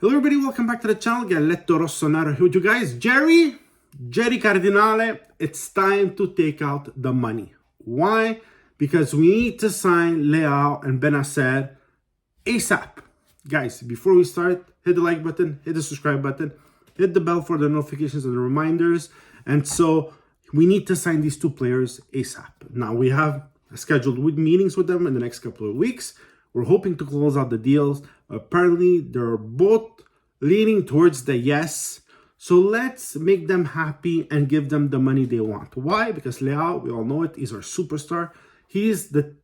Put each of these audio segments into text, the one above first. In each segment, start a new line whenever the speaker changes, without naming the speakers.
Hello everybody, welcome back to the channel. Galletto Rossonero here with you guys. Gerry Cardinale, it's time to take out the money. Why? Because we need to sign Leao and Bennacer ASAP. Guys, before we start, hit the like button, hit the subscribe button, hit the bell for the notifications and the reminders. And so we need to sign these two players ASAP. Now we have scheduled meetings with them in the next couple of weeks. We're hoping to close out the deals. Apparently, they're both leaning towards the yes. So let's make them happy and give them the money they want. Why? Because Leao, we all know it, he's our superstar. He is the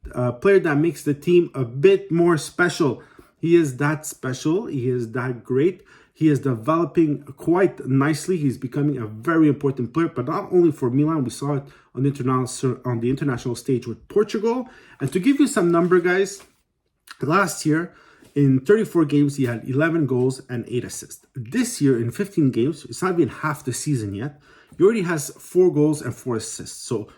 player that makes the team a bit more special. He is that special. He is that great. He is developing quite nicely. He's becoming a very important player, but not only for Milan. We saw it on the international stage with Portugal. And to give you some number, guys, last year, in 34 games, he had 11 goals and 8 assists. This year, in 15 games, it's not even half the season yet, he already has 4 goals and 4 assists. So,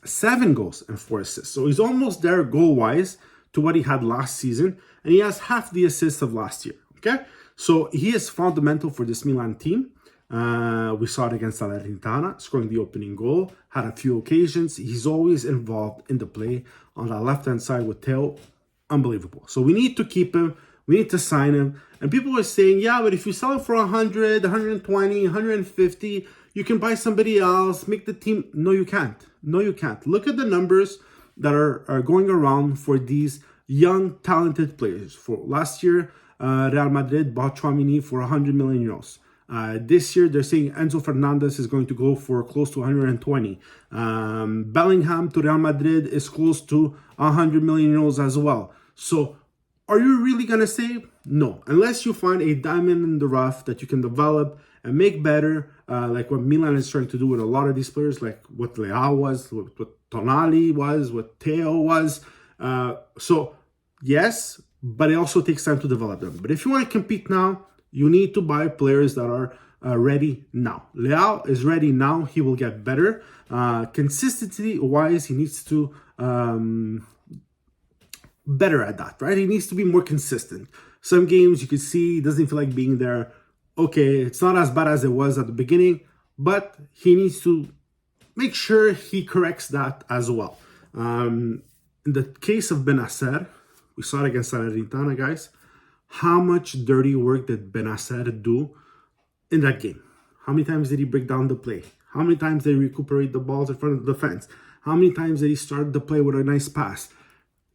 7 goals and 4 assists. So, he's almost there goal-wise to what he had last season. And he has half the assists of last year, okay? So, he is fundamental for this Milan team. We saw it against Salernitana, scoring the opening goal, had a few occasions. He's always involved in the play on the left-hand side with Theo. Unbelievable. So we need to keep him. We need to sign him. And people are saying, yeah, but if you sell him for 100, 120, 150, you can buy somebody else, make the team. No, you can't. No, you can't. Look at the numbers that are going around for these young, talented players. For last year, Real Madrid bought Tchouaméni for 100 million euros. This year, they're saying Enzo Fernandez is going to go for close to 120. Bellingham to Real Madrid is close to 100 million euros as well. So, are you really going to save? No. Unless you find a diamond in the rough that you can develop and make better, like what Milan is trying to do with a lot of these players, like what Leao was, what Tonali was, what Theo was. So, yes, but it also takes time to develop them. But if you want to compete now, you need to buy players that are ready now. Leao is ready now. He will get better. Consistency-wise, he needs to better at that, right? He needs to be more consistent. Some games you can see he doesn't feel like being there. Okay, it's not as bad as it was at the beginning, but he needs to make sure he corrects that as well. In the case of Bennacer, we saw it against Salernitana, guys. How much dirty work did Bennacer do in that game? How many times did he break down the play? How many times did he recuperate the balls in front of the defense? How many times did he start the play with a nice pass?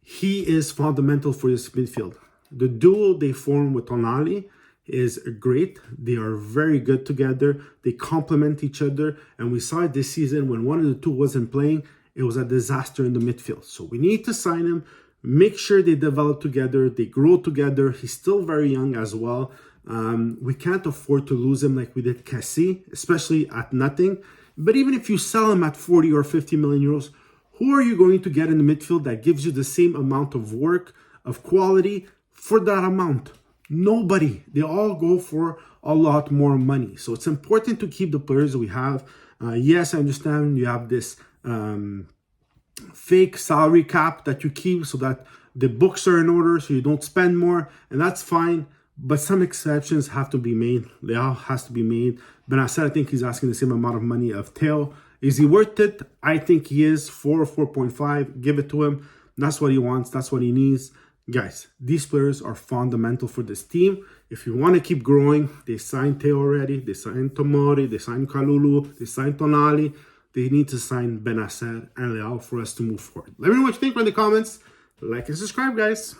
He is fundamental for this midfield. The duo they form with Tonali is great. They are very good together. They complement each other. And we saw it this season when one of the two wasn't playing. It was a disaster in the midfield. So we need to sign him. Make sure they develop together. They grow together. He's still very young as well. We can't afford to lose him like we did Kessie, especially at nothing. But even if you sell him at 40 or 50 million euros, who are you going to get in the midfield that gives you the same amount of work, of quality for that amount? Nobody. They all go for a lot more money. So it's important to keep the players we have. Yes, I understand you have this fake salary cap that you keep so that the books are in order so you don't spend more, and that's fine. But some exceptions have to be made. Leao has to be made. Bennacer, I think he's asking the same amount of money of Theo. Is he worth it? I think he is. 4 or 4.5. Give it to him. That's what he wants. That's what he needs. Guys, these players are fundamental for this team. If you want to keep growing, they signed Theo already. They signed Tomori. They signed Kalulu. They signed Tonali. They need to sign Bennacer and Leao for us to move forward. Let me know what you think in the comments. Like and subscribe, guys.